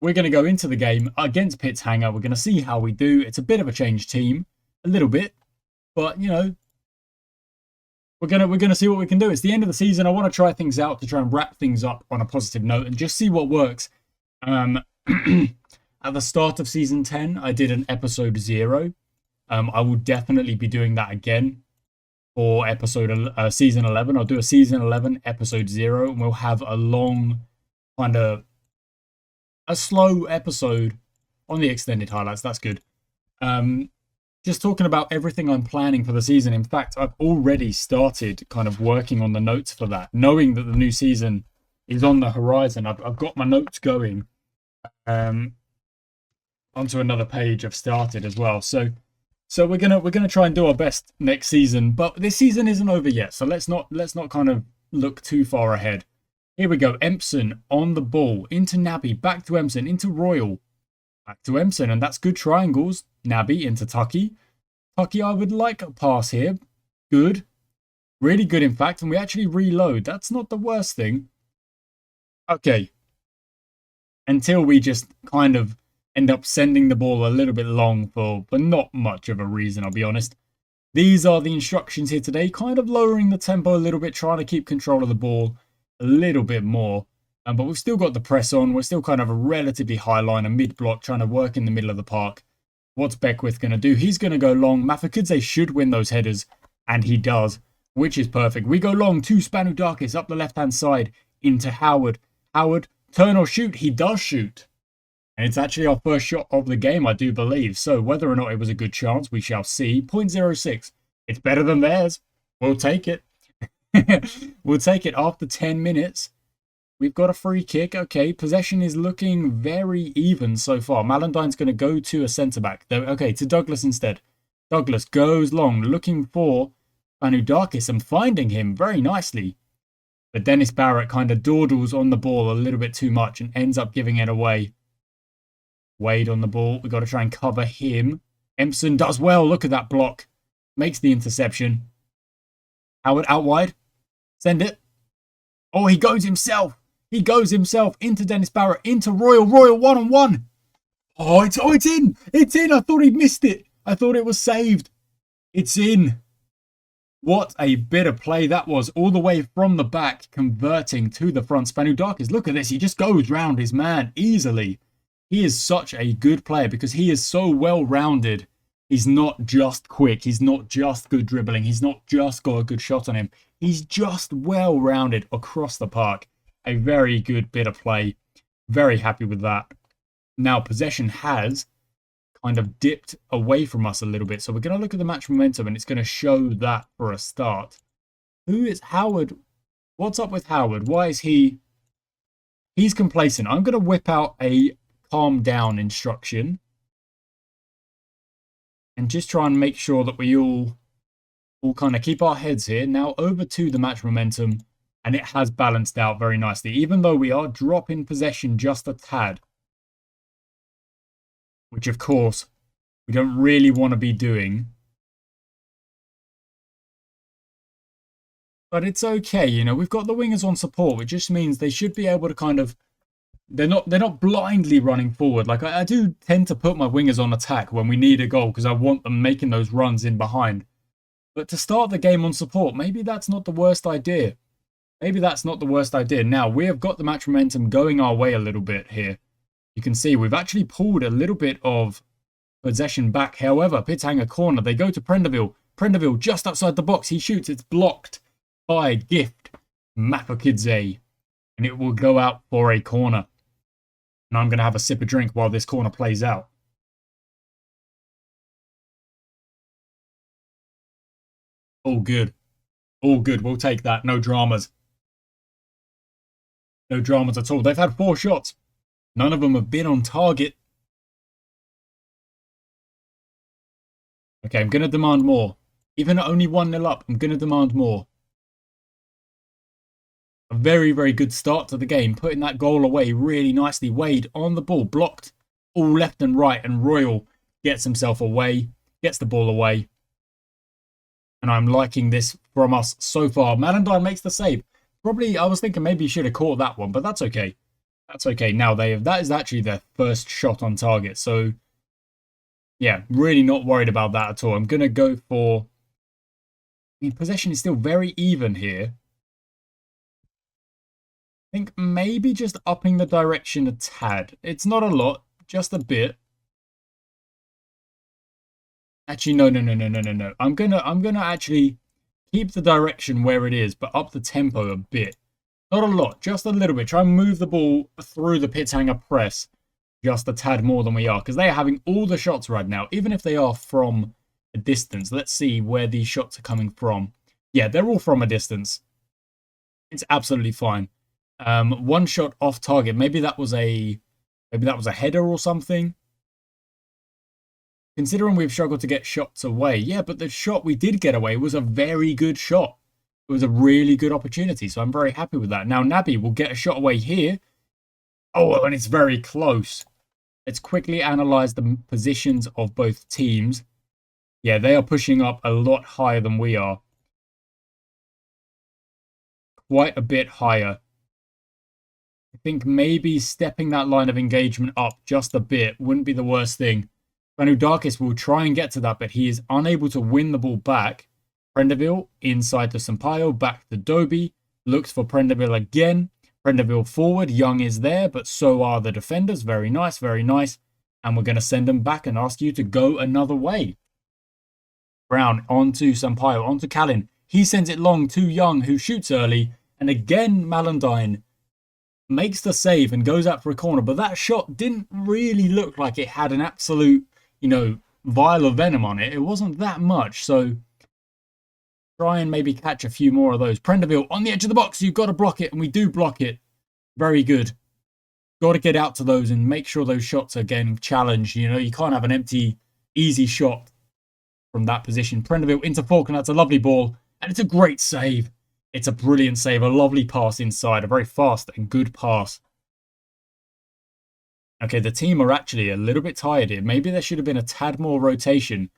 we're going to go into the game against Pitt's Hanger. We're going to see how we do. It's a bit of a changed team, a little bit, but you know, we're gonna see what we can do. It's the end of the season. I want to try things out to try and wrap things up on a positive note and just see what works. At the start of season 10, I did an episode 0. I will definitely be doing that again for season 11. I'll do a season 11 episode 0, and we'll have a long, kind of a slow episode on the extended highlights. That's good. Just talking about everything I'm planning for the season. In fact, I've already started kind of working on the notes for that, knowing that the new season is on the horizon. I've got my notes going onto another page. I've started as well. So we're gonna try and do our best next season. But this season isn't over yet, so let's not kind of look too far ahead. Here we go. Empson on the ball into Naby, back to Empson, into Royal. Back to Empson, and that's good triangles. Naby into Tucky. Tucky, I would like a pass here. Good. Really good, in fact. And we actually reload. That's not the worst thing. Okay. Until we just kind of end up sending the ball a little bit long for not much of a reason, I'll be honest. These are the instructions here today. Kind of lowering the tempo a little bit, trying to keep control of the ball a little bit more. But we've still got the press on. We're still kind of a relatively high line, a mid-block, trying to work in the middle of the park. What's Beckwith going to do? He's going to go long. Mafakidze should win those headers, and he does, which is perfect. We go long to Spanudakis up the left-hand side into Howard. Howard, turn or shoot. He does shoot. And it's actually our first shot of the game, I do believe. So whether or not it was a good chance, we shall see. 0.06. It's better than theirs. We'll take it. We'll take it after 10 minutes. We've got a free kick. Okay, possession is looking very even so far. Malandine's going to go to a centre-back. Okay, to Douglas instead. Douglas goes long, looking for Spanudakis and finding him very nicely. But Dennis Barrett kind of dawdles on the ball a little bit too much and ends up giving it away. Wade on the ball. We've got to try and cover him. Empson does well. Look at that block. Makes the interception. Howard out wide. Send it. Oh, he goes himself. He goes himself into Dennis Barrett, into Royal. Royal one-on-one. Oh, it's in. It's in. I thought he'd missed it. I thought it was saved. It's in. What a bit of play that was. All the way from the back, converting to the front. Spanudakis, look at this. He just goes round his man easily. He is such a good player because he is so well-rounded. He's not just quick. He's not just good dribbling. He's not just got a good shot on him. He's just well-rounded across the park. A very good bit of play. Very happy with that. Now, possession has kind of dipped away from us a little bit. So we're going to look at the match momentum and it's going to show that for a start. Who is Howard? What's up with Howard? Why is he... He's complacent. I'm going to whip out a calm down instruction. And just try and make sure that we all kind of keep our heads here. Now over to the match momentum. And it has balanced out very nicely. Even though we are dropping possession just a tad. Which of course, we don't really want to be doing. But it's okay, you know. We've got the wingers on support. Which just means they should be able to kind of... They're not blindly running forward. Like I do tend to put my wingers on attack when we need a goal because I want them making those runs in behind. But to start the game on support, maybe that's not the worst idea. Maybe that's not the worst idea. Now, we have got the match momentum going our way a little bit here. You can see we've actually pulled a little bit of possession back. However, Pithanger corner, they go to Prenderville. Prenderville just outside the box. He shoots. It's blocked by Gift Mapakidze. And it will go out for a corner. And I'm going to have a sip of drink while this corner plays out. All good. All good. We'll take that. No dramas. No dramas at all. They've had 4 shots. None of them have been on target. Okay, I'm going to demand more. Even at only 1-0 up, I'm going to demand more. A very, very good start to the game. Putting that goal away really nicely. Wade on the ball. Blocked all left and right. And Royal gets himself away. Gets the ball away. And I'm liking this from us so far. Malandine makes the save. Probably, I was thinking maybe he should have caught that one. But that's okay. That's okay. Now that is actually their first shot on target. So yeah, really not worried about that at all. I'm gonna go for. I mean, possession is still very even here. I think maybe just upping the direction a tad. It's not a lot, just a bit. Actually, no. I'm gonna actually keep the direction where it is, but up the tempo a bit. Not a lot, just a little bit. Try and move the ball through the pit hanger press just a tad more than we are, because they are having all the shots right now, even if they are from a distance. Let's see where these shots are coming from. Yeah, they're all from a distance. It's absolutely fine. One shot off target. Maybe that was a header or something. Considering we've struggled to get shots away. Yeah, but the shot we did get away was a very good shot. It was a really good opportunity, so I'm very happy with that. Now, Naby will get a shot away here. Oh, and it's very close. Let's quickly analyze the positions of both teams. Yeah, they are pushing up a lot higher than we are. Quite a bit higher. I think maybe stepping that line of engagement up just a bit wouldn't be the worst thing. Darkest will try and get to that, but he is unable to win the ball back. Prenderville inside to Sampaio, back to Doby. Looks for Prenderville again. Prenderville forward. Young is there, but so are the defenders. Very nice, very nice. And we're going to send them back and ask you to go another way. Brown onto Sampaio, onto Callan. He sends it long to Young, who shoots early. And again, Malandine makes the save and goes out for a corner. But that shot didn't really look like it had an absolute, vial of venom on it. It wasn't that much. So try and maybe catch a few more of those. Prenderville on the edge of the box. You've got to block it. And we do block it. Very good. Got to get out to those and make sure those shots are getting challenged. You can't have an empty, easy shot from that position. Prenderville into Falk, and that's a lovely ball. And it's a great save. It's a brilliant save. A lovely pass inside. A very fast and good pass. Okay, the team are actually a little bit tired here. Maybe there should have been a tad more rotation.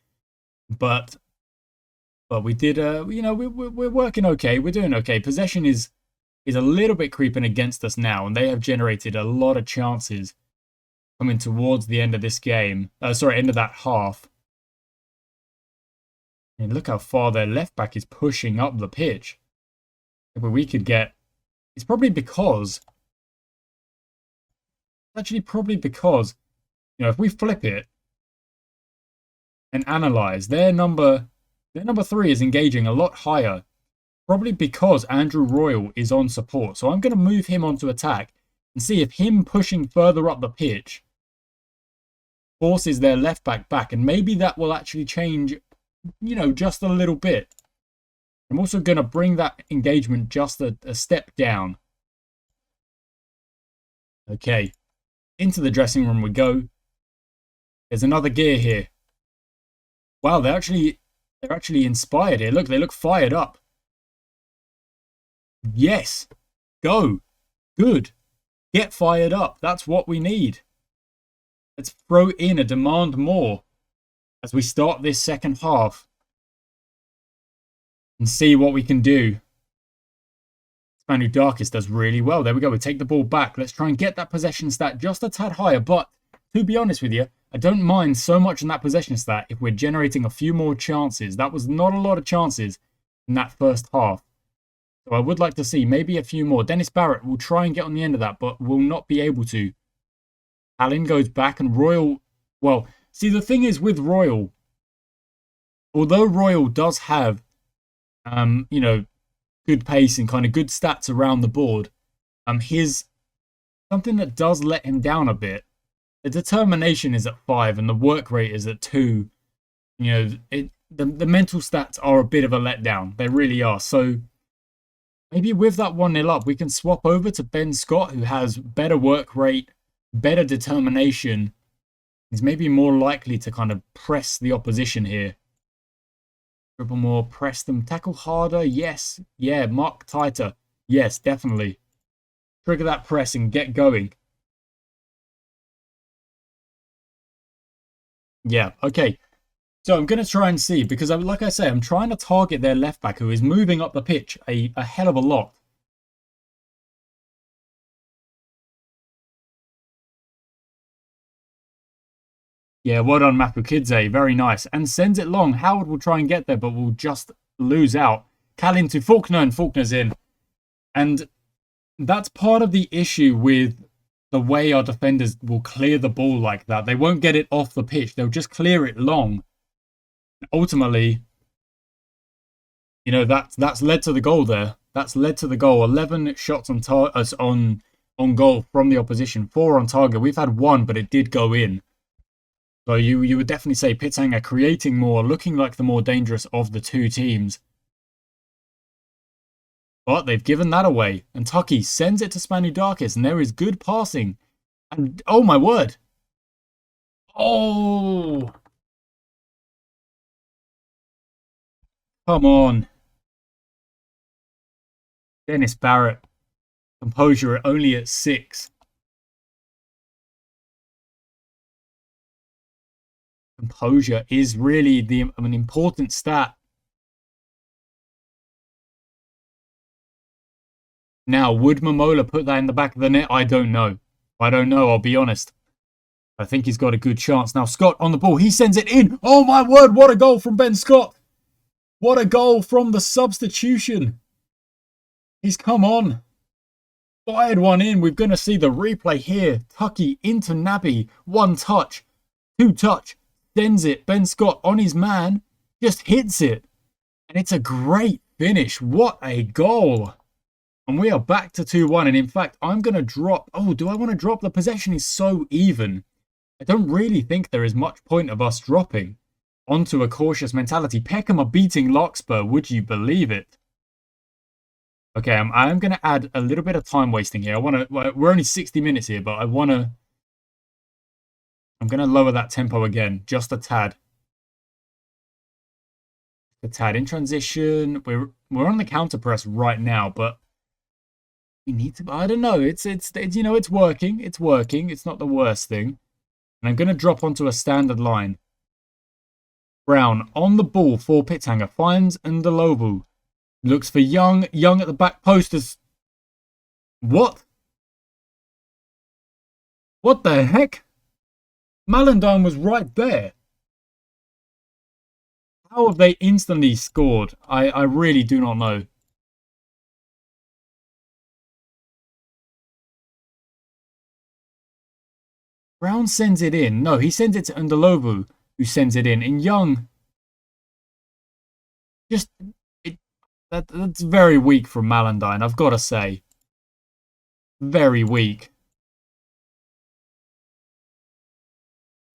But we did, we're working okay. We're doing okay. Possession is a little bit creeping against us now. And they have generated a lot of chances coming towards the end of this game. End of that half. And look how far their left back is pushing up the pitch. If we could get... It's probably because... Actually, probably because, if we flip it and analyze, their number 3 is engaging a lot higher. Probably because Andrew Royal is on support. So I'm going to move him onto attack and see if him pushing further up the pitch forces their left back. And maybe that will actually change, just a little bit. I'm also going to bring that engagement just a step down. Okay. Into the dressing room we go. There's another gear here. Wow, they're actually inspired here. Look, they look fired up. Yes. Go. Good. Get fired up. That's what we need. Let's throw in a demand more as we start this second half and see what we can do. Darkest does really well. There we go. We take the ball back. Let's try and get that possession stat just a tad higher. But to be honest with you, I don't mind so much in that possession stat if we're generating a few more chances. That was not a lot of chances in that first half. So I would like to see maybe a few more. Dennis Barrett will try and get on the end of that, but will not be able to. Allen goes back and Royal... Well, see, the thing is with Royal, although Royal does have, good pace and kind of good stats around the board, his something that does let him down a bit. The determination is at 5 and the work rate is at 2. The mental stats are a bit of a letdown. They really are. So maybe with that 1-0 up, we can swap over to Ben Scott, who has better work rate, better determination. He's maybe more likely to kind of press the opposition here. Dribble more, press them, tackle harder, yes. Yeah, mark tighter. Yes, definitely. Trigger that press and get going. Yeah, okay. So I'm going to try and see, because like I say, I'm trying to target their left back, who is moving up the pitch a hell of a lot. Yeah, well done, Mapukidze. Very nice. And sends it long. Howard will try and get there, but will just lose out. Cal into Faulkner, and Faulkner's in. And that's part of the issue with the way our defenders will clear the ball like that. They won't get it off the pitch. They'll just clear it long. Ultimately, you know, that's led to the goal there. That's led to the goal. 11 shots on goal from the opposition. 4 on target. We've had 1, but it did go in. So you would definitely say Pitang are creating more, looking like the more dangerous of the two teams. But they've given that away. And Tucky sends it to Spanudakis, and there is good passing. And oh my word. Oh. Come on. Dennis Barrett. Composure only at 6. Composure is really an important stat. Now, would Momola put that in the back of the net? I don't know. I'll be honest. I think he's got a good chance. Now, Scott on the ball. He sends it in. Oh, my word. What a goal from Ben Scott. What a goal from the substitution. He's come on. Fired one in. We're going to see the replay here. Tucky into Naby. 1 touch. 2 touch. Sends it. Ben Scott on his man. Just hits it. And it's a great finish. What a goal. And we are back to 2-1. And in fact, I'm going to drop... Oh, do I want to drop? The possession is so even. I don't really think there is much point of us dropping onto a cautious mentality. Peckham are beating Larkspur. Would you believe it? Okay, I'm going to add a little bit of time wasting here. We're only 60 minutes here, but I'm going to lower that tempo again, just a tad. A tad in transition. We're on the counter press right now, but we need to. I don't know. It's you know, it's working. It's working. It's not the worst thing. And I'm going to drop onto a standard line. Brown on the ball for Pithanger. Finds Ndalovu. Looks for Young. Young at the back post. What? What the heck? Malandine was right there. How have they instantly scored? I really do not know. Brown sends it in. No, he sends it to Ndalovu, who sends it in. And Young, that's very weak from Malandine, I've got to say. Very weak.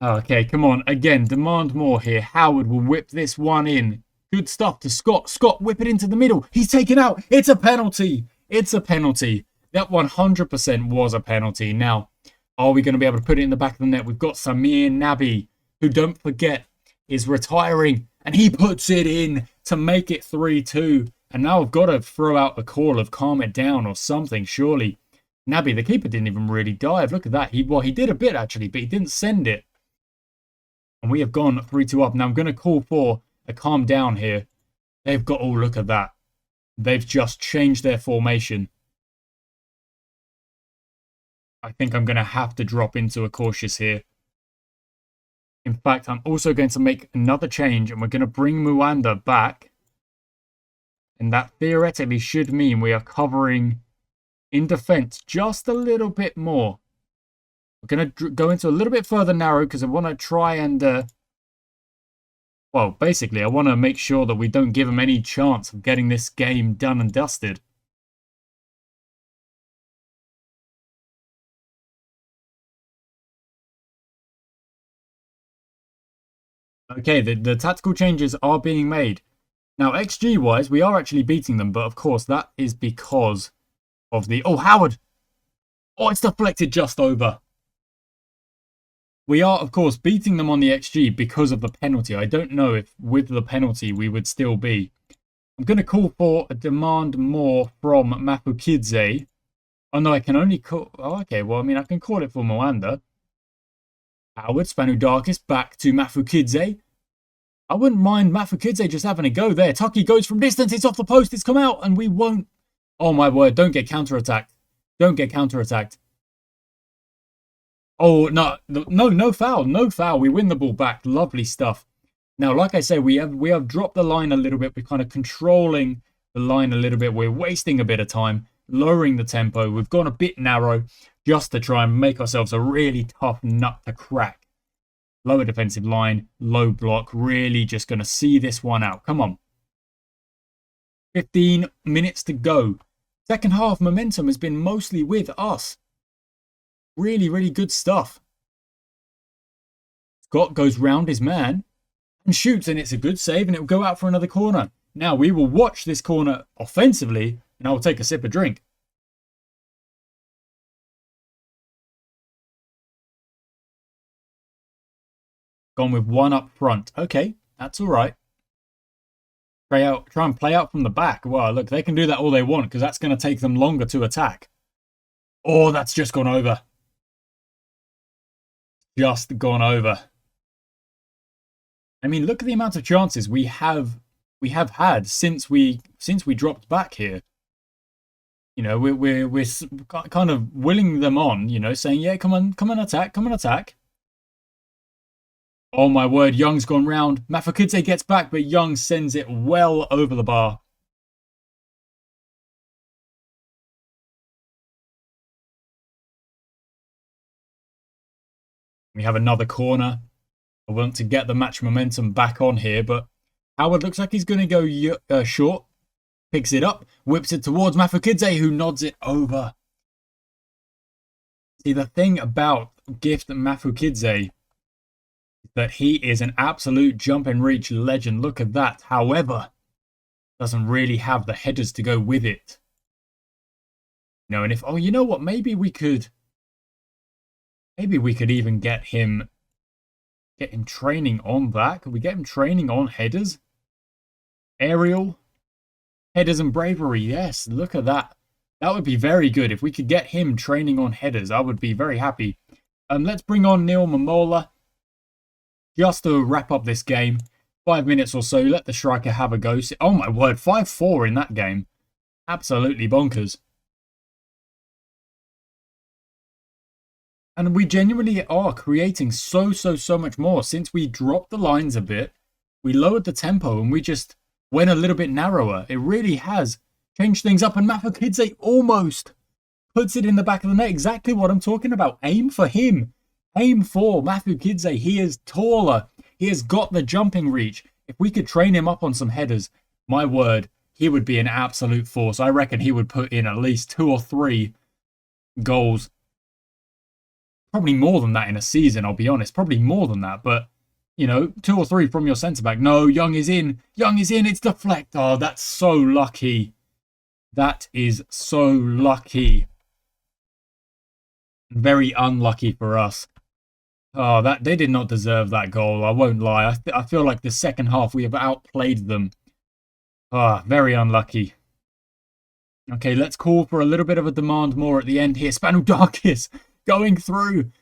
Okay, come on. Again, demand more here. Howard will whip this one in. Good stuff to Scott. Scott, whip it into the middle. He's taken out. It's a penalty. It's a penalty. That 100% was a penalty. Now, are we going to be able to put it in the back of the net? We've got Samir Nabi, who, don't forget, is retiring. And he puts it in to make it 3-2. And now I've got to throw out a call of calm it down or something, surely. Nabi, the keeper, didn't even really dive. Look at that. He did a bit, actually, but he didn't send it. And we have gone 3-2 up. Now I'm going to call for a calm down here. They've got... Oh, look at that. They've just changed their formation. I think I'm going to have to drop into a cautious here. In fact, I'm also going to make another change, and we're going to bring Muanda back. And that theoretically should mean we are covering in defense just a little bit more. We're going to go into a little bit further narrow because I want to try and... well, basically, I want to make sure that we don't give them any chance of getting this game done and dusted. Okay, the tactical changes are being made. Now, XG-wise, we are actually beating them, but of course, that is because of the... Oh, Howard! Oh, it's deflected just over. We are, of course, beating them on the XG because of the penalty. I don't know if with the penalty we would still be. I'm going to call for a demand more from Mapukidze. Oh, no, I can only call... Oh, okay, well, I mean, I can call it for Moanda. Howard, Spanudakis, back to Mapukidze. I wouldn't mind Mapukidze just having a go there. Tucky goes from distance. It's off the post. It's come out, and we won't... Oh, my word. Don't get counter-attacked. Don't get counter-attacked. Oh, no, no, no foul, no foul. We win the ball back. Lovely stuff. Now, like I say, we have dropped the line a little bit. We're kind of controlling the line a little bit. We're wasting a bit of time, lowering the tempo. We've gone a bit narrow just to try and make ourselves a really tough nut to crack. Lower defensive line, low block. Really just going to see this one out. Come on. 15 minutes to go. Second half momentum has been mostly with us. Really, really good stuff. Scott goes round his man and shoots, and it's a good save, and it will go out for another corner. Now we will watch this corner offensively, and I will take a sip of drink. Gone with one up front. Okay, that's all right. Try and play out from the back. Well, look, they can do that all they want because that's going to take them longer to attack. Oh, that's just gone over. Just gone over. I mean, look at the amount of chances we have had since we dropped back here. You know, we're kind of willing them on. You know, saying, yeah, come on, attack, come on, attack. Oh my word, Young's gone round. Mafokidze gets back, but Young sends it well over the bar. We have another corner. I want to get the match momentum back on here, but Howard looks like he's going to go short. Picks it up, whips it towards Mafokidze, who nods it over. See, the thing about Gift Mafokidze is that he is an absolute jump and reach legend. Look at that. However, doesn't really have the headers to go with it. You know, and if, oh, you know what? Maybe we could even get him training on that. Could we get him training on headers? Aerial, headers and bravery. Yes, look at that. That would be very good. If we could get him training on headers, I would be very happy. Let's bring on Neil Mamola just to wrap up this game. 5 minutes or so. Let the striker have a go. Oh my word, 5-4 in that game. Absolutely bonkers. And we genuinely are creating so much more. Since we dropped the lines a bit, we lowered the tempo and we just went a little bit narrower. It really has changed things up. And Mafokidze almost puts it in the back of the net. Exactly what I'm talking about. Aim for him. Aim for Mafokidze. He is taller. He has got the jumping reach. If we could train him up on some headers, my word, he would be an absolute force. I reckon he would put in at least 2 or 3 goals. Probably more than that in a season, I'll be honest. Probably more than that. But, you know, 2 or 3 from your centre-back. No, Young is in. Young is in. It's deflect. Oh, that's so lucky. That is so lucky. Very unlucky for us. Oh, they did not deserve that goal. I won't lie. I feel like the second half we have outplayed them. Ah, very unlucky. Okay, let's call for a little bit of a demand more at the end here. Spanudakis going through,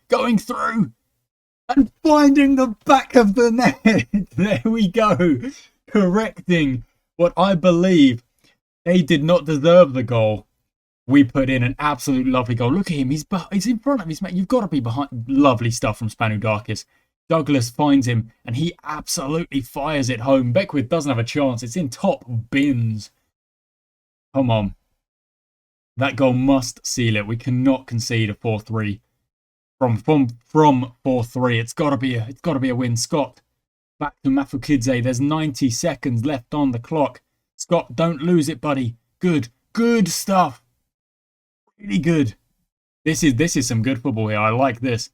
and finding the back of the net. There we go. Correcting what I believe they did not deserve the goal. We put in an absolute lovely goal. Look at him. He's in front of his man. You've got to be behind. Lovely stuff from Spanudakis. Douglas finds him, and he absolutely fires it home. Beckwith doesn't have a chance. It's in top bins. Come on. That goal must seal it. We cannot concede a 4-3 from 4-3. It's got to be a win. Scott, back to Mafokidze. There's 90 seconds left on the clock. Scott, don't lose it, buddy. Good stuff. Really good. This is some good football here. I like this.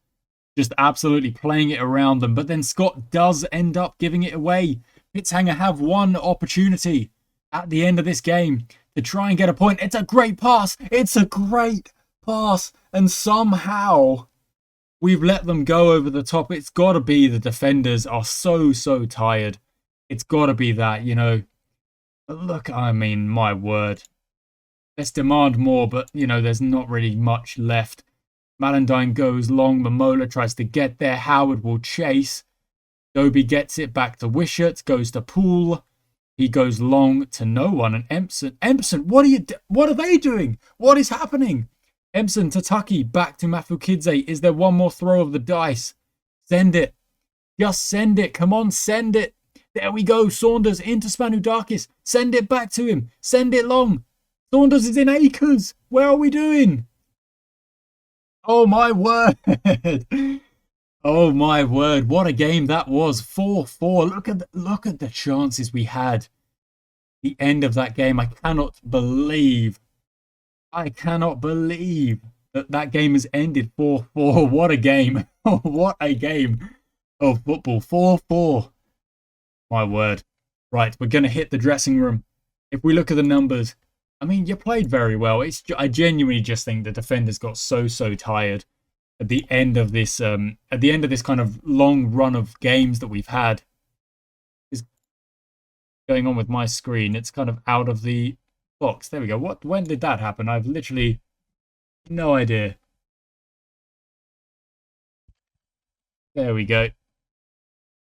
Just absolutely playing it around them. But then Scott does end up giving it away. Pitshanger have one opportunity at the end of this game to try and get a point. It's a great pass. And somehow we've let them go over the top. It's got to be the defenders are so tired. It's got to be that, you know. But look, I mean, my word. Let's demand more, but, you know, there's not really much left. Malandine goes long. Mamola tries to get there. Howard will chase. Dobie gets it back to Wishart. Goes to Poole. He goes long to no one. And Empson, what are they doing? What is happening? Empson to Tucky, back to Mafukidze. Is there one more throw of the dice? Send it. Just send it. Come on, send it. There we go. Saunders into Spanudakis. Send it back to him. Send it long. Saunders is in acres. Where are we doing? Oh, my word. Oh, my word. What a game that was. 4-4. Look at the chances we had. The end of that game. I cannot believe that game has ended 4-4. What a game. What a game of football. 4-4. My word. Right, we're going to hit the dressing room. If we look at the numbers, I mean, you played very well. I genuinely just think the defenders got so tired at the end of this kind of long run of games that we've had. Is going on with my screen. It's kind of out of the box. There we go. When did that happen? I've literally no idea. There we go.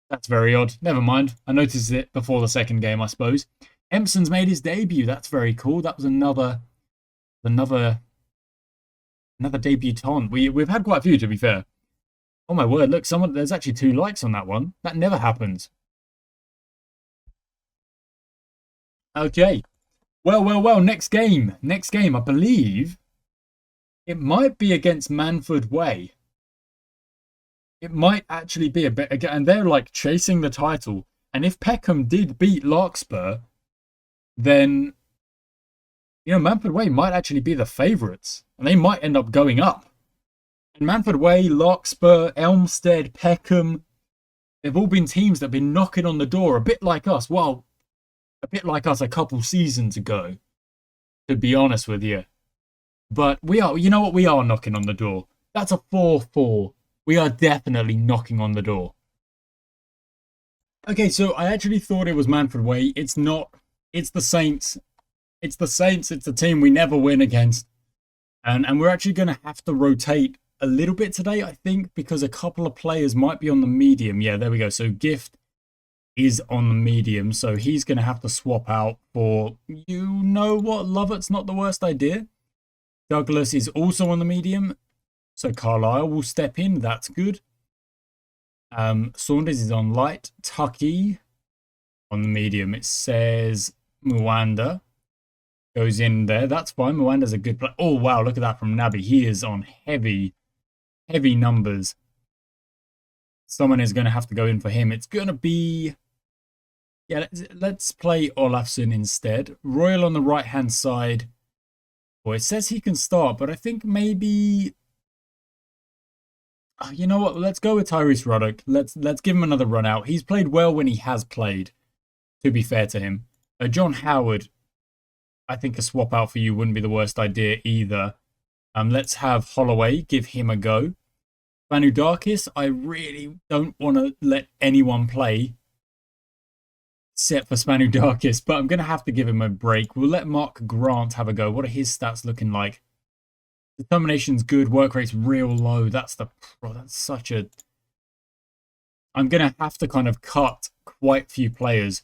That's very odd. Never mind. I noticed it before the second game, I suppose. Empson's made his debut. That's very cool. That was another debutant. We've had quite a few, to be fair. Oh my word! Look, there's actually 2 likes on that one. That never happens. Okay. Well. Next game. I believe it might be against Manford Way. It might actually be a bit, and they're like chasing the title. And if Peckham did beat Larkspur, then, you know, Manford Way might actually be the favourites. And they might end up going up. And Manford Way, Larkspur, Elmstead, Peckham, they've all been teams that have been knocking on the door, a bit like us. Well, a bit like us a couple seasons ago, to be honest with you. But we are, you know what, we are knocking on the door. That's a 4-4. We are definitely knocking on the door. Okay, so I actually thought it was Manford Way. It's not. It's the Saints. It's the Saints. It's the team we never win against. And we're actually going to have to rotate a little bit today, I think, because a couple of players might be on the medium. Yeah, there we go. So Gift is on the medium, so he's going to have to swap out for, you know what, Lovett's not the worst idea. Douglas is also on the medium. So Carlisle will step in. That's good. Saunders is on light. Tucky on the medium. It says Mwanda goes in there. That's fine. Mwanda's a good player. Oh, wow. Look at that from Naby. He is on heavy numbers. Someone is going to have to go in for him. It's going to be... Yeah, let's play Olafsson instead. Royal on the right-hand side. Well, it says he can start, but I think maybe... You know what? Let's go with Tyrese Ruddock. Let's give him another run out. He's played well when he has played, to be fair to him. John Howard, I think a swap out for you wouldn't be the worst idea either. Let's have Holloway. Give him a go. Spanudakis, I really don't want to let anyone play except for Spanudakis, but I'm going to have to give him a break. We'll let Mark Grant have a go. What are his stats looking like? Determination's good, work rate's real low. That's such a... I'm going to have to kind of cut quite a few players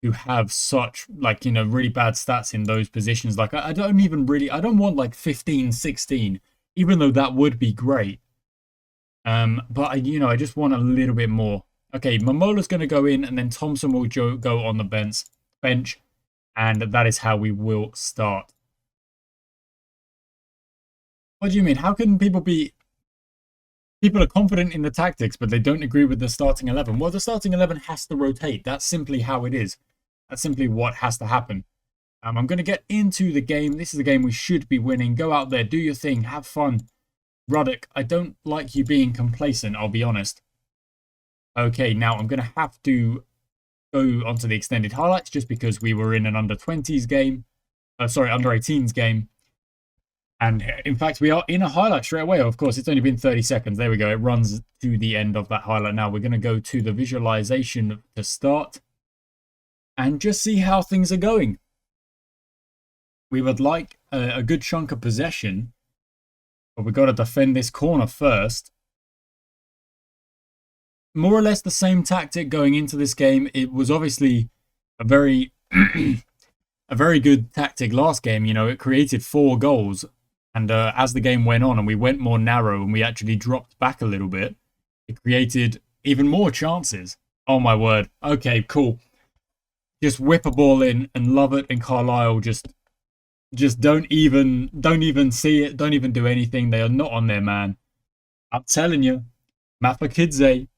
who have such, like, you know, really bad stats in those positions. Like, I don't want like 15, 16, even though that would be great. But, I just want a little bit more. Okay, Momola's going to go in, and then Thompson will go on the bench, and that is how we will start. What do you mean? How can people be... People are confident in the tactics, but they don't agree with the starting 11. Well, the starting 11 has to rotate. That's simply how it is. That's simply what has to happen. I'm going to get into the game. This is a game we should be winning. Go out there, do your thing, have fun. Ruddock, I don't like you being complacent, I'll be honest. Okay, now I'm going to have to go onto the extended highlights just because we were in an under-20s game. Under-18s game. And in fact, we are in a highlight straight away. Of course, it's only been 30 seconds. There we go. It runs to the end of that highlight. Now we're going to go to the visualization to start and just see how things are going. We would like a good chunk of possession, but we've got to defend this corner first. More or less the same tactic going into this game. It was obviously a very, a very good tactic last game. You know, it created 4 goals. And as the game went on and we went more narrow and we actually dropped back a little bit, it created even more chances. Oh my word. Okay, cool. Just whip a ball in, and Lovett and Carlisle just don't even see it, don't even do anything. They are not on their man. I'm telling you, Mafakidze,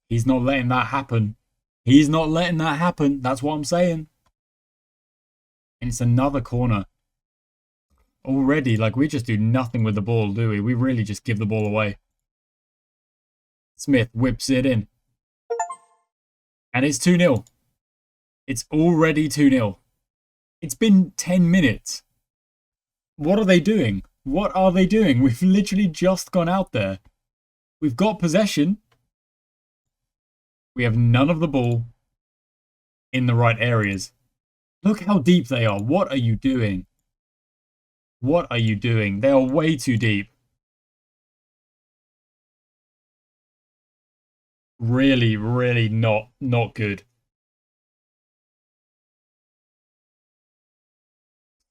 he's not letting that happen. He's not letting that happen. That's what I'm saying. And it's another corner. Already, like, we just do nothing with the ball, do we? We really just give the ball away. Smith whips it in. And it's 2-0. It's already 2-0. It's been 10 minutes. What are they doing? What are they doing? We've literally just gone out there. We've got possession. We have none of the ball in the right areas. Look how deep they are. What are you doing? What are you doing? They are way too deep. Really, really not good.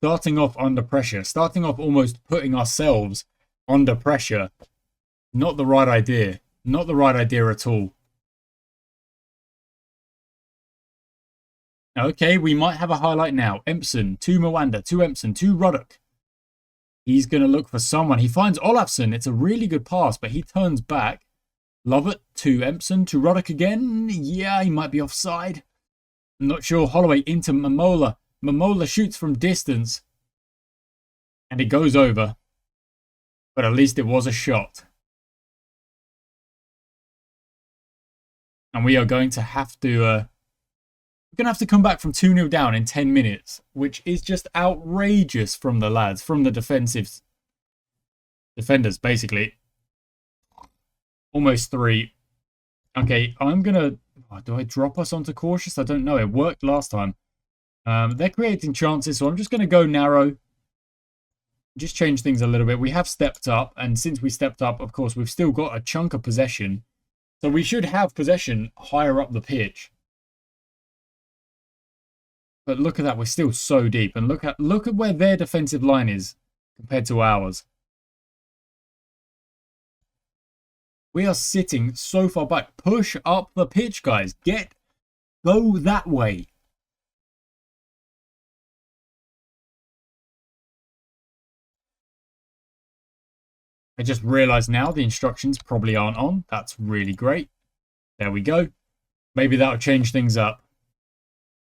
Starting off under pressure. Starting off almost putting ourselves under pressure. Not the right idea. Not the right idea at all. Okay, we might have a highlight now. Empson to Mwanda, to Empson, to Ruddock. He's going to look for someone. He finds Olafsson. It's a really good pass, but he turns back. Lovett to Empson, to Ruddock again. Yeah, he might be offside. I'm not sure. Holloway into Momola. Momola shoots from distance. And it goes over. But at least it was a shot. And we are going to have to... we're going to have to come back from 2-0 down in 10 minutes, which is just outrageous from the lads, from the defenders, basically. Almost 3. Okay, I'm going to... Oh, do I drop us onto cautious? I don't know. It worked last time. They're creating chances, so I'm just going to go narrow. Just change things a little bit. We have stepped up, and since we stepped up, of course, we've still got a chunk of possession. So we should have possession higher up the pitch. But look at that, we're still so deep. And look at where their defensive line is compared to ours. We are sitting so far back. Push up the pitch, guys. Go that way. I just realised now the instructions probably aren't on. That's really great. There we go. Maybe that'll change things up.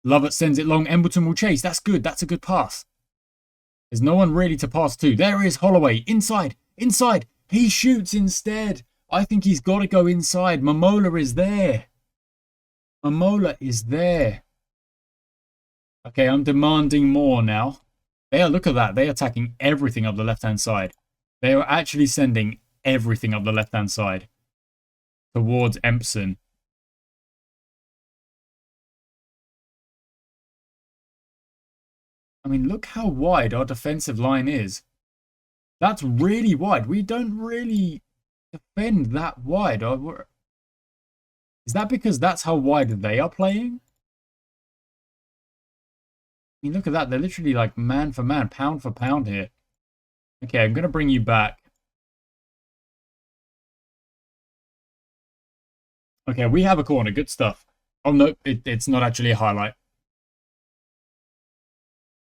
Lovett sends it long. Embleton will chase. That's good. That's a good pass. There's no one really to pass to. There is Holloway. Inside. Inside. He shoots instead. I think he's got to go inside. Momola is there. Momola is there. Okay, I'm demanding more now. Look at that. They're attacking everything up the left-hand side. They are actually sending everything up the left-hand side towards Empson. I mean, look how wide our defensive line is. That's really wide. We don't really defend that wide. Is that because that's how wide they are playing? I mean, look at that. They're literally like man for man, pound for pound here. Okay, I'm going to bring you back. Okay, we have a corner. Good stuff. Oh, no, it's not actually a highlight.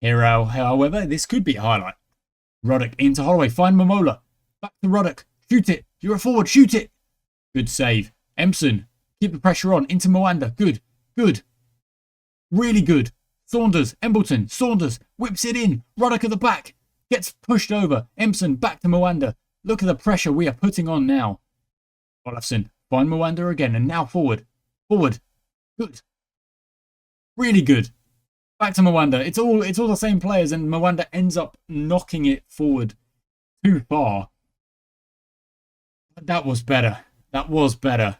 Here, however, this could be a highlight. Ruddock into Holloway. Find Momola. Back to Ruddock. Shoot it. You're a forward. Shoot it. Good save. Empson. Keep the pressure on. Into Mwanda. Good. Good. Really good. Saunders. Embleton. Saunders. Whips it in. Ruddock at the back. Gets pushed over. Empson back to Mwanda. Look at the pressure we are putting on now. Olafsson. Find Mwanda again. And now forward. Forward. Good. Really good. Back to Mwanda. It's all the same players, and Mwanda ends up knocking it forward too far. But that was better. That was better.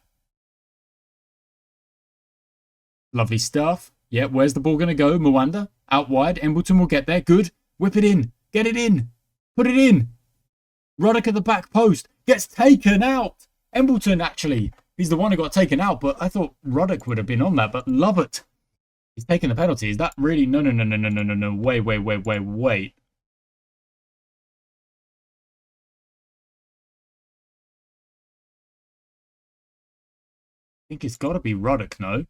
Lovely stuff. Yeah, where's the ball going to go? Mwanda. Out wide. Embleton will get there. Good. Whip it in. Get it in. Put it in. Ruddock at the back post. Gets taken out. Embleton, actually. He's the one who got taken out, but I thought Ruddock would have been on that. But Lovett. He's taking the penalty. Is that really? No. Wait. think it's got to be Ruddock, no?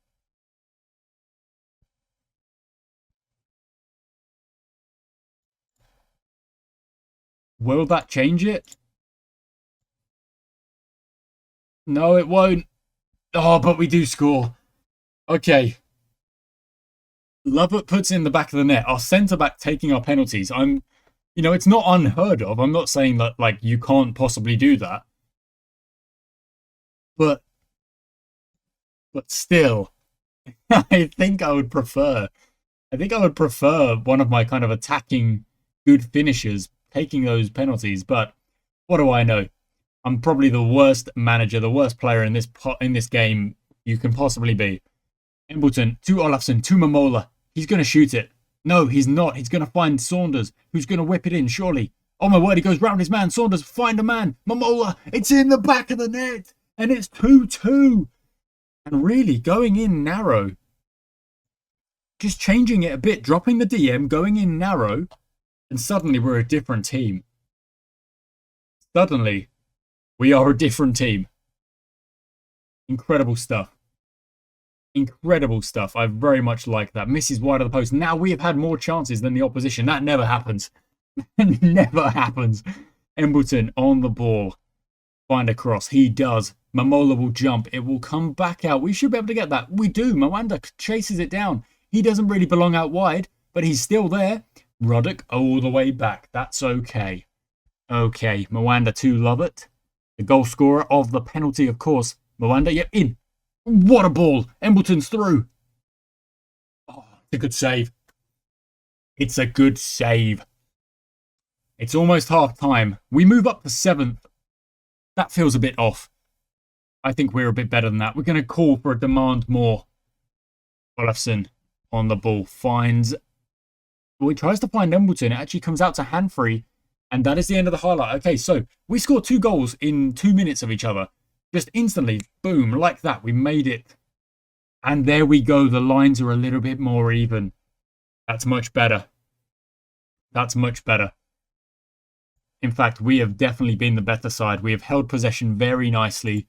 Will that change it? No, it won't. Oh, but we do score. Okay. Lovett puts in the back of the net. Our centre-back taking our penalties. It's not unheard of. I'm not saying that, like, you can't possibly do that. But still, I think I would prefer one of my kind of attacking good finishers taking those penalties. But what do I know? I'm probably the worst manager, the worst player in this game you can possibly be. Embleton to Olafsson to Momola. He's going to shoot it. No, he's not. He's going to find Saunders, who's going to whip it in, surely. Oh my word, he goes round his man. Saunders, find a man. Momola, it's in the back of the net. And it's 2-2. And really, going in narrow. Just changing it a bit, dropping the DM, going in narrow. And suddenly we're a different team. Suddenly, we are a different team. Incredible stuff. Incredible stuff. I very much like that. Misses wide of the post. Now we have had more chances than the opposition. That never happens. Never happens. Embleton on the ball. Find a cross. He does. Momola will jump. It will come back out. We should be able to get that. We do. Moanda chases it down. He doesn't really belong out wide, but he's still there. Ruddock all the way back. That's okay. Okay. Moanda to Lovett. The goal scorer of the penalty, of course. Moanda, yep, in. What a ball. Embleton's through. Oh, it's a good save. It's a good save. It's almost half time. We move up to 7th. That feels a bit off. I think we're a bit better than that. We're going to call for a demand more. Olafsson on the ball finds... Well, he tries to find Embleton. It actually comes out to Hanfrey. And that is the end of the highlight. Okay, so we scored 2 goals in 2 minutes of each other. Just instantly, boom, like that. We made it. And there we go. The lines are a little bit more even. That's much better. That's much better. In fact, we have definitely been the better side. We have held possession very nicely.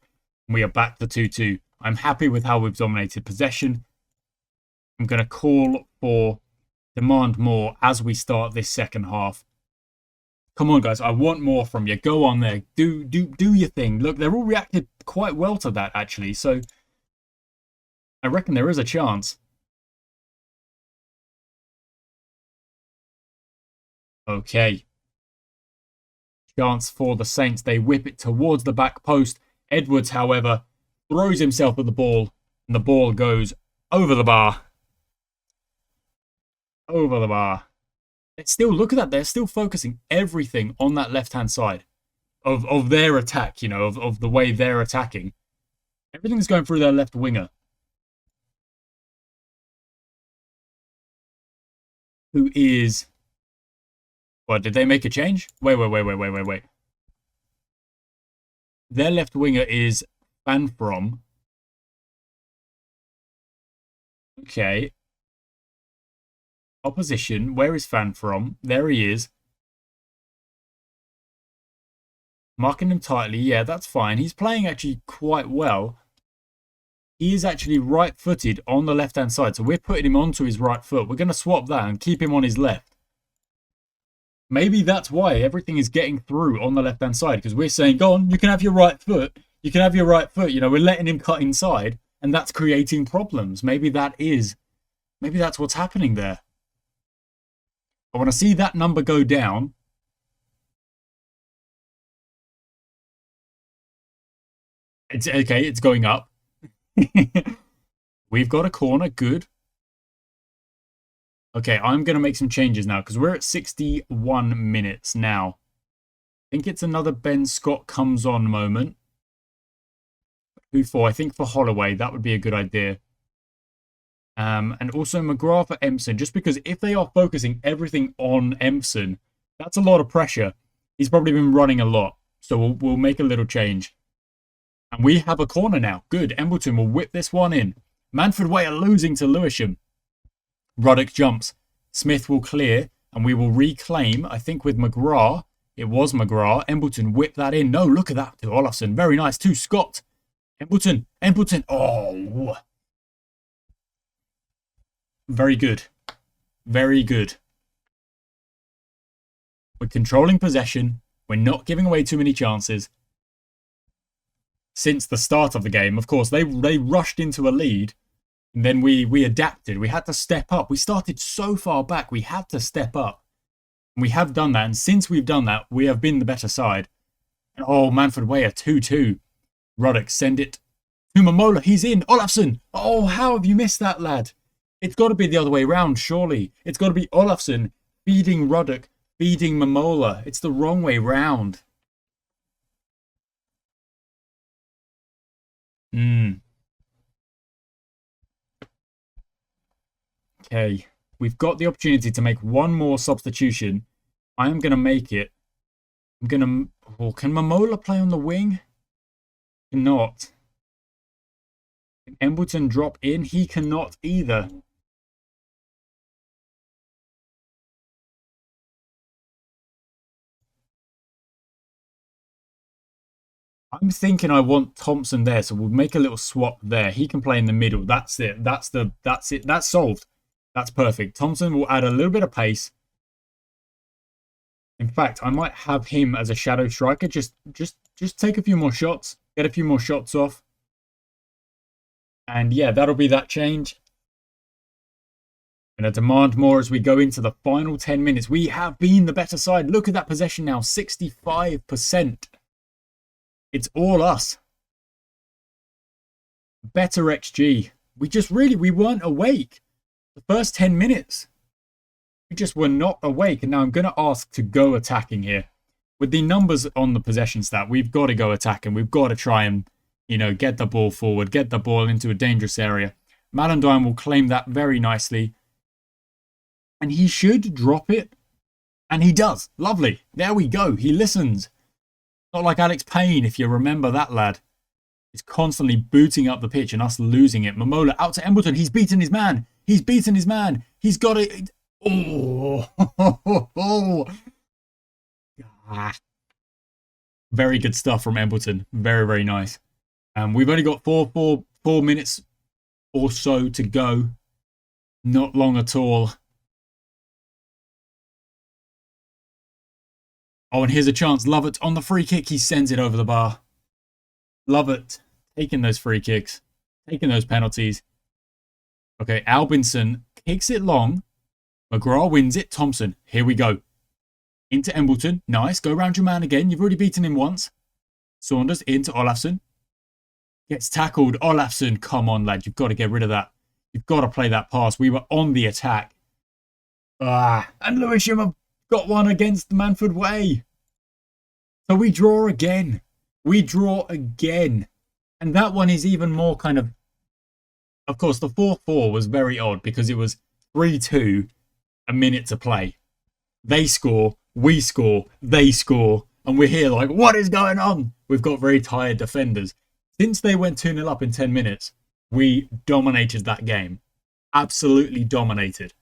We are back to 2-2. I'm happy with how we've dominated possession. I'm going to call for demand more as we start this second half. Come on, guys. I want more from you. Go on there. Do your thing. Look, they're all reacted quite well to that, actually. So I reckon there is a chance. Okay. Chance for the Saints. They whip it towards the back post. Edwards, however, throws himself at the ball. And the ball goes over the bar. Over the bar. Let's still look at that. They're still focusing everything on that left-hand side of their attack, you know, of the way they're attacking. Everything's going through their left winger. Who is... What, did they make a change? Wait. Their left winger is Fanfrom. Okay. Opposition. Where is Fanfrom? There he is. Marking him tightly. Yeah, that's fine. He's playing actually quite well. He is actually right-footed on the left-hand side. So we're putting him onto his right foot. We're going to swap that and keep him on his left. Maybe that's why everything is getting through on the left-hand side. Because we're saying, go on, you can have your right foot. You can have your right foot. You know, we're letting him cut inside. And that's creating problems. Maybe that's what's happening there. I want to see that number go down. It's okay, it's going up. We've got a corner, good. Okay, I'm going to make some changes now because we're at 61 minutes now. I think it's another Ben Scott comes on moment. Who for? I think for Holloway, that would be a good idea. And also McGrath for Empson, just because if they are focusing everything on Empson, that's a lot of pressure. He's probably been running a lot, so we'll make a little change. And we have a corner now. Good. Embleton will whip this one in. Manford Way are losing to Lewisham. Ruddock jumps. Smith will clear, and we will reclaim, I think with McGrath. It was McGrath. Embleton whipped that in. No, look at that to Olafsson. Very nice. To Scott. Embleton. Embleton. Oh. Very good. Very good. We're controlling possession. We're not giving away too many chances. Since the start of the game, of course, they rushed into a lead. And then we adapted. We had to step up. We started so far back. We had to step up. And we have done that. And since we've done that, we have been the better side. And oh, Manfred Way, a 2-2. Ruddock, send it to Momola. He's in. Olafsson. Oh, how have you missed that, lad? It's got to be the other way round, surely. It's got to be Olafsson feeding Ruddock, feeding Momola. It's the wrong way round. Okay. We've got the opportunity to make one more substitution. I am going to make it. I'm going to... Oh, can Momola play on the wing? Cannot. Can Embleton drop in? He cannot either. I'm thinking I want Thompson there, so we'll make a little swap there. He can play in the middle. That's it. That's it. That's solved. That's perfect. Thompson will add a little bit of pace. In fact, I might have him as a shadow striker. Just take a few more shots. Get a few more shots off. And yeah, that'll be that change. Going to demand more as we go into the final 10 minutes. We have been the better side. Look at that possession now. 65%. It's all us. Better XG. We weren't awake. The first 10 minutes. We just were not awake. And now I'm going to ask to go attacking here. With the numbers on the possession stat, we've got to go attacking. We've got to try and, get the ball forward. Get the ball into a dangerous area. Malandine will claim that very nicely. And he should drop it. And he does. Lovely. There we go. He listens. Not like Alex Payne, if you remember that lad. He's constantly booting up the pitch and us losing it. Momola out to Embleton. He's beaten his man. He's beaten his man. He's got it. Oh. Very good stuff from Embleton. Very, very nice. We've only got four minutes or so to go. Not long at all. Oh, and here's a chance. Lovett on the free kick. He sends it over the bar. Lovett taking those free kicks. Taking those penalties. Okay, Albinson kicks it long. McGraw wins it. Thompson. Here we go. Into Embleton. Nice. Go round your man again. You've already beaten him once. Saunders into Olafsson. Gets tackled. Olafsson. Come on, lad. You've got to get rid of that. You've got to play that pass. We were on the attack. And Lewisham have got one against Manfred Way. So we draw again. We draw again. And that one is even more kind of... Of course, the 4-4 was very odd because it was 3-2, a minute to play. They score, we score, they score. And we're here like, what is going on? We've got very tired defenders. Since they went 2-0 up in 10 minutes, we dominated that game. Absolutely dominated.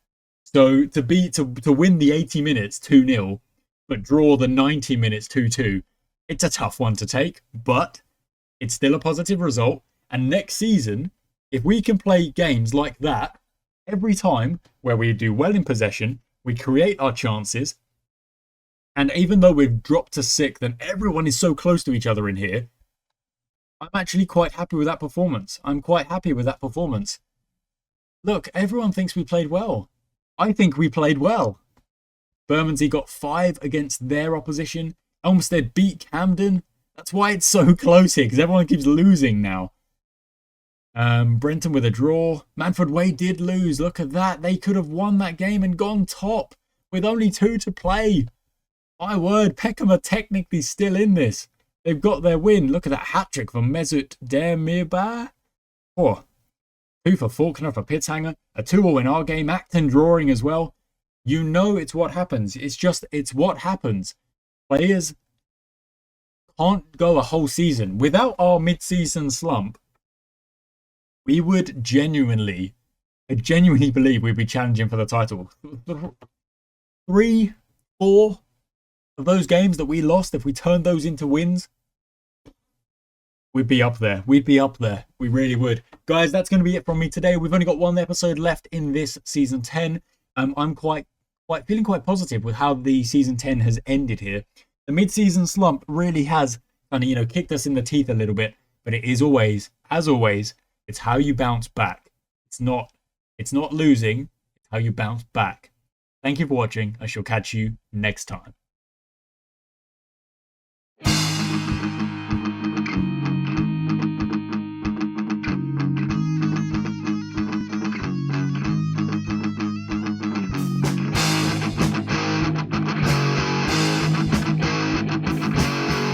So to win the 80 minutes 2-0, but draw the 90 minutes 2-2, it's a tough one to take, but it's still a positive result. And next season, if we can play games like that every time where we do well in possession, we create our chances, and even though we've dropped to 6th and everyone is so close to each other in here, I'm actually quite happy with that performance. I'm quite happy with that performance. Look, everyone thinks we played well. I think we played well. Bermondsey got 5 against their opposition. Elmstead beat Camden. That's why it's so close here, because everyone keeps losing now. Brenton with a draw. Manfred Way did lose. Look at that. They could have won that game and gone top with only 2 to play. My word, Peckham are technically still in this. They've got their win. Look at that hat-trick from Mesut Demirbay. 2 for Faulkner for Pitzhanger. A 2-all in our game. Acton drawing as well. You know it's what happens. It's what happens. Players can't go a whole season. Without our mid-season slump, we would genuinely believe we'd be challenging for the title. 3, 4 of those games that we lost, if we turned those into wins, We'd be up there. We'd be up there. We really would. Guys, that's going to be it from me today. We've only got one episode left in this season 10. I'm feeling quite positive with how the season 10 has ended here. The mid-season slump really has kind of, kicked us in the teeth a little bit, but it is always, as always, it's how you bounce back. It's not losing, it's how you bounce back. Thank you for watching. I shall catch you next time.